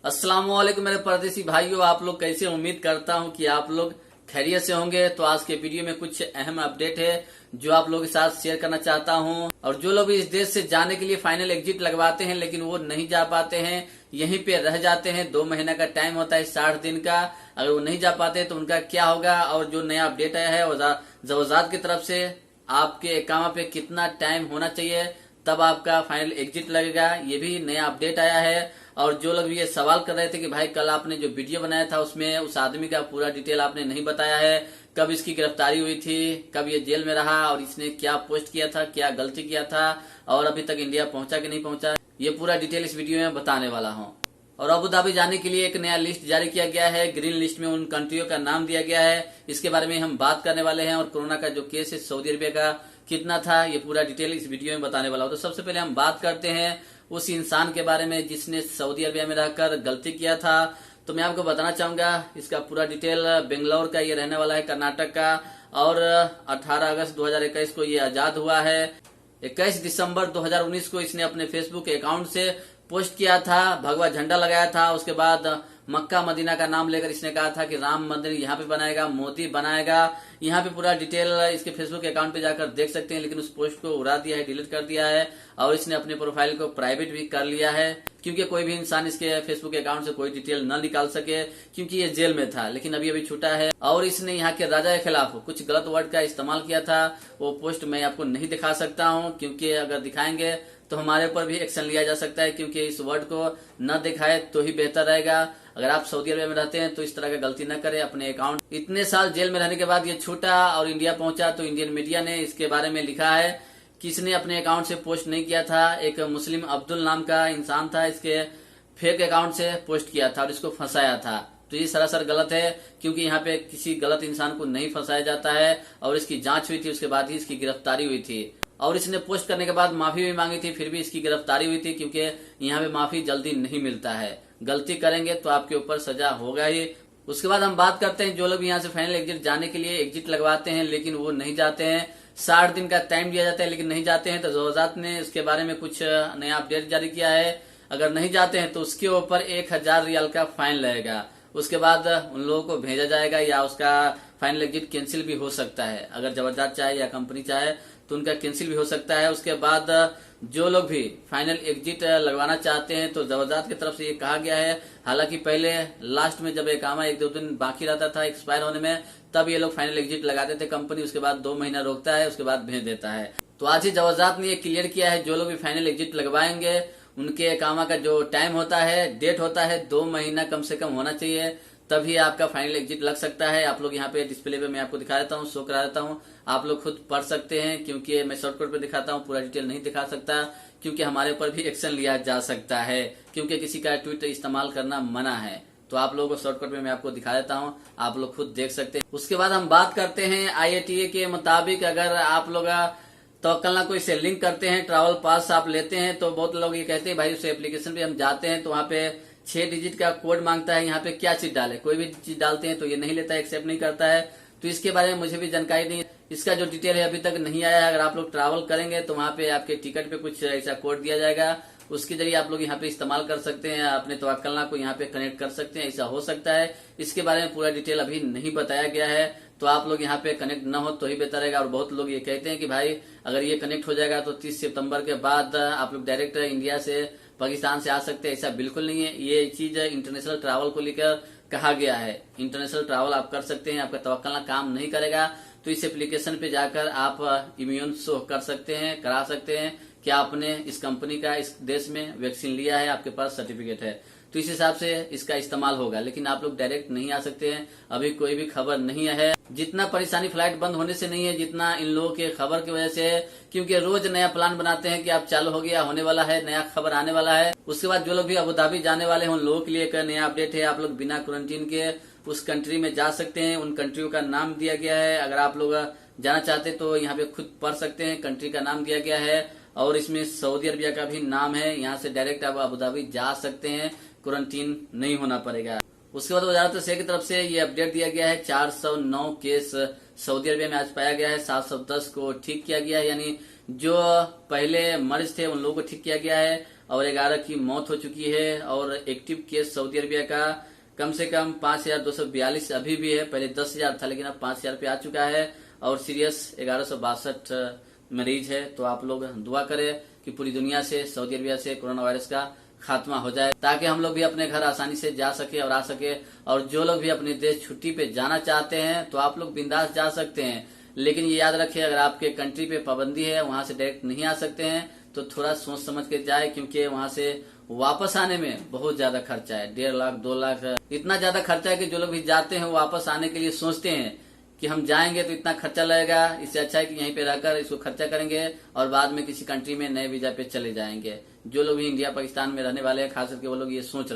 अस्सलाम वालेकुम मेरे परदेसी भाइयों, आप लोग कैसे? उम्मीद करता हूं कि आप लोग खैरियत से होंगे। तो आज के वीडियो में कुछ अहम अपडेट है जो आप लोगों के साथ शेयर करना चाहता हूं। और जो लोग इस देश से जाने के लिए फाइनल एग्जिट लगवाते हैं लेकिन वो नहीं जा पाते हैं, यहीं पे रह जाते हैं। 2 महीना का टाइम होता है, 60 दिन का। अगर वो नहीं जा पाते तो उनका क्या होगा? और जो नया अपडेट आया है जवाजात की तरफ से, आपके एकामा पे कितना टाइम होना चाहिए तब आपका फाइनल एग्जिट लगेगा, ये भी नया अपडेट आया है। और जो लोग भी ये सवाल कर रहे थे कि भाई कल आपने जो वीडियो बनाया था उसमें उस आदमी का पूरा डिटेल आपने नहीं बताया है, कब इसकी गिरफ्तारी हुई थी, कब ये जेल में रहा और इसने क्या पोस्ट किया था, क्या गलती किया था और अभी तक इंडिया पहुंचा कि नहीं पहुंचा, ये पूरा डिटेल इस वीडियो में बताने वाला हूँ। और अबू धाबी जाने के लिए एक नया लिस्ट जारी किया गया है। ग्रीन लिस्ट में उन कंट्रियों का नाम दिया गया है, इसके बारे में हम बात करने वाले हैं। और कोरोना का जो केस है सऊदी अरबिया का कितना था, ये पूरा डिटेल इस वीडियो में बताने वाला हूं। तो सबसे पहले हम बात करते हैं उस इंसान के बारे में जिसने सऊदी अरबिया में रहकर गलती किया था। तो मैं आपको बताना चाहूंगा इसका पूरा डिटेल। बेंगलोर का ये रहने वाला है, कर्नाटक का, और 18 अगस्त 2021 को ये आजाद हुआ है। 21 दिसंबर 2019 को इसने अपने फेसबुक अकाउंट से पोस्ट किया था, भगवा झंडा लगाया था। उसके बाद मक्का मदीना का नाम लेकर इसने कहा था कि राम मंदिर यहाँ पे बनाएगा, मोदी बनाएगा। यहाँ पे पूरा डिटेल इसके फेसबुक अकाउंट पे जाकर देख सकते हैं। लेकिन उस पोस्ट को उड़ा दिया है, डिलीट कर दिया है और इसने अपने प्रोफाइल को प्राइवेट भी कर लिया है, क्योंकि कोई भी इंसान इसके फेसबुक अकाउंट से कोई डिटेल न निकाल सके, क्योंकि ये जेल में था। लेकिन अभी छूटा है। और इसने यहाँ के राजा के खिलाफ कुछ गलत वर्ड का इस्तेमाल किया था। वो पोस्ट मैं आपको नहीं दिखा सकता हूँ, क्योंकि अगर दिखाएंगे तो हमारे ऊपर भी एक्शन लिया जा सकता है, क्योंकि इस वर्ड को न दिखाए तो ही बेहतर रहेगा। अगर आप सऊदी अरबिया में रहते हैं तो इस तरह का गलती न करें। अपने अकाउंट इतने साल जेल में रहने के बाद ये छूटा और इंडिया पहुंचा, तो इंडियन मीडिया ने इसके बारे में लिखा है कि इसने अपने अकाउंट से पोस्ट नहीं किया था। एक मुस्लिम अब्दुल नाम का इंसान था, इसके फेक अकाउंट से पोस्ट किया था और इसको फंसाया था। तो ये सरासर गलत है, क्योंकि यहाँ पे किसी गलत इंसान को नहीं फंसाया जाता है। और इसकी जांच हुई थी, उसके बाद ही इसकी गिरफ्तारी हुई थी। और इसने पोस्ट करने के बाद माफी भी मांगी थी, फिर भी इसकी गिरफ्तारी हुई थी, क्योंकि यहाँ पे माफी जल्दी नहीं मिलता है। गलती करेंगे तो आपके ऊपर सजा होगा ही। उसके बाद हम बात करते हैं जो लोग यहाँ से फाइनल एग्जिट जाने के लिए एग्जिट लगवाते हैं लेकिन वो नहीं जाते हैं। 60 दिन का टाइम दिया जाता है लेकिन नहीं जाते हैं। तो जवाजात ने उसके बारे में कुछ नया अपडेट जारी किया है। अगर नहीं जाते हैं तो उसके ऊपर 1000 रियाल का फाइन लगेगा। उसके बाद उन लोगों को भेजा जाएगा या उसका फाइनल एग्जिट कैंसिल भी हो सकता है। अगर जबरदस्त चाहे या कंपनी चाहे तो उनका कैंसिल भी हो सकता है। उसके बाद जो लोग भी फाइनल एग्जिट लगवाना चाहते हैं तो जबरदस्त की तरफ से ये कहा गया है, हालांकि पहले लास्ट में जब एकामा 1-2 दिन बाकी रहता था एक्सपायर होने में, तब ये लोग फाइनल एग्जिट लगाते थे कंपनी। उसके बाद 2 महीना रोकता है, उसके बाद भेज देता है। तो आज ही जबरदस्त ने ये क्लियर किया है, जो लोग भी फाइनल एग्जिट लगवाएंगे उनके एकामा का जो टाइम होता है, डेट होता है, 2 महीना कम से कम होना चाहिए, तभी आपका फाइनल एग्जिट लग सकता है। आप लोग यहाँ पे डिस्प्ले पे मैं आपको दिखा देता हूँ, शो करा देता हूँ, आप लोग खुद पढ़ सकते हैं, क्योंकि मैं शॉर्टकट पे दिखाता हूँ, पूरा डिटेल नहीं दिखा सकता, क्योंकि हमारे ऊपर भी एक्शन लिया जा सकता है, क्योंकि किसी का ट्वीट इस्तेमाल करना मना है। तो आप लोगों को शॉर्टकट में मैं आपको दिखा देता हूँ, आप लोग खुद देख सकते हैं। उसके बाद हम बात करते हैं IATA के मुताबिक, अगर आप लोग तवक्कल कोई से लिंक करते हैं, ट्रैवल पास आप लेते हैं, तो बहुत लोग ये कहते हैं भाई उस एप्लीकेशन पे हम जाते हैं तो वहाँ पे 6 डिजिट का कोड मांगता है, यहाँ पे क्या चीज डाले, कोई भी चीज डालते हैं तो ये नहीं लेता है, एक्सेप्ट नहीं करता है। तो इसके बारे में मुझे भी जानकारी नहीं, इसका जो डिटेल है अभी तक नहीं आया है। अगर आप लोग ट्रैवल करेंगे तो वहाँ पे आपके टिकट पे कुछ ऐसा कोड दिया जाएगा, उसके जरिए आप लोग यहाँ पे इस्तेमाल कर सकते हैं, अपने तवक्कल को यहाँ पे कनेक्ट कर सकते हैं, ऐसा हो सकता है। इसके बारे में पूरा डिटेल अभी नहीं बताया गया है, तो आप लोग यहाँ पे कनेक्ट न हो तो ही बेहतर रहेगा। और बहुत लोग ये कहते हैं कि भाई अगर ये कनेक्ट हो जाएगा तो 30 सितंबर के बाद आप लोग डायरेक्ट इंडिया से पाकिस्तान से आ सकते हैं, ऐसा बिल्कुल नहीं है। ये चीज इंटरनेशनल ट्रैवल को लेकर कहा गया है, इंटरनेशनल ट्रैवल आप कर सकते हैं, आपका तवक्कल काम नहीं करेगा तो इस एप्लीकेशन पे जाकर आप इम्यून शो कर सकते हैं, करा सकते हैं कि आपने इस कंपनी का इस देश में वैक्सीन लिया है, आपके पास सर्टिफिकेट है, तो इस हिसाब से इसका इस्तेमाल होगा। लेकिन आप लोग डायरेक्ट नहीं आ सकते हैं, अभी कोई भी खबर नहीं है। जितना परेशानी फ्लाइट बंद होने से नहीं है जितना इन लोगों के खबर की वजह से है, क्योंकि रोज नया प्लान बनाते हैं कि आप चालू हो गया, होने वाला है, नया खबर आने वाला है। उसके बाद जो लोग भी अबू धाबी जाने वाले हैं उन लोगों के लिए एक नया अपडेट है, आप लोग बिना क्वारंटीन के उस कंट्री में जा सकते हैं। उन कंट्रियों का नाम दिया गया है, अगर आप लोग जाना चाहते तो यहाँ पे खुद पढ़ सकते हैं, कंट्री का नाम दिया गया है और इसमें सऊदी अरबिया का भी नाम है। यहाँ से डायरेक्ट आप अबू धाबी जा सकते हैं, क्वारंटीन नहीं होना पड़ेगा। उसके बाद वजारत सेहत की तरफ से ये अपडेट दिया गया है, 409 केस सऊदी अरबिया में आज पाया गया है, 710 को ठीक किया गया है, यानी जो पहले मरीज थे उन लोगों को ठीक किया गया है और 11 की मौत हो चुकी है। और एक्टिव केस सऊदी अरबिया का कम से कम 5242 अभी भी है। पहले 10,000 था, लेकिन अब 5,000 पे आ चुका है। और सीरियस 1162 मरीज है। तो आप लोग दुआ करें कि पूरी दुनिया से, सऊदी अरबिया से कोरोना वायरस का खात्मा हो जाए, ताकि हम लोग भी अपने घर आसानी से जा सके और आ सके। और जो लोग भी अपने देश छुट्टी पे जाना चाहते हैं तो आप लोग बिंदास जा सकते हैं, लेकिन ये याद रखिए, अगर आपके कंट्री पे पाबंदी है, वहां से डायरेक्ट नहीं आ सकते हैं, तो थोड़ा सोच समझ के जाए, क्योंकि वहां से वापस आने में बहुत ज्यादा खर्चा है। 1.5 लाख 2 लाख इतना ज्यादा खर्चा है कि जो लोग भी जाते हैं वापस आने के लिए सोचते हैं कि हम जाएंगे तो इतना खर्चा लगेगा, इससे अच्छा है कि यहीं पे रहकर इसको खर्चा करेंगे और बाद में किसी कंट्री में नए वीजा पे चले जाएंगे। जो लोग भी इंडिया पाकिस्तान में रहने वाले हैं, खास करके वो लोग ये सोच रहे हैं।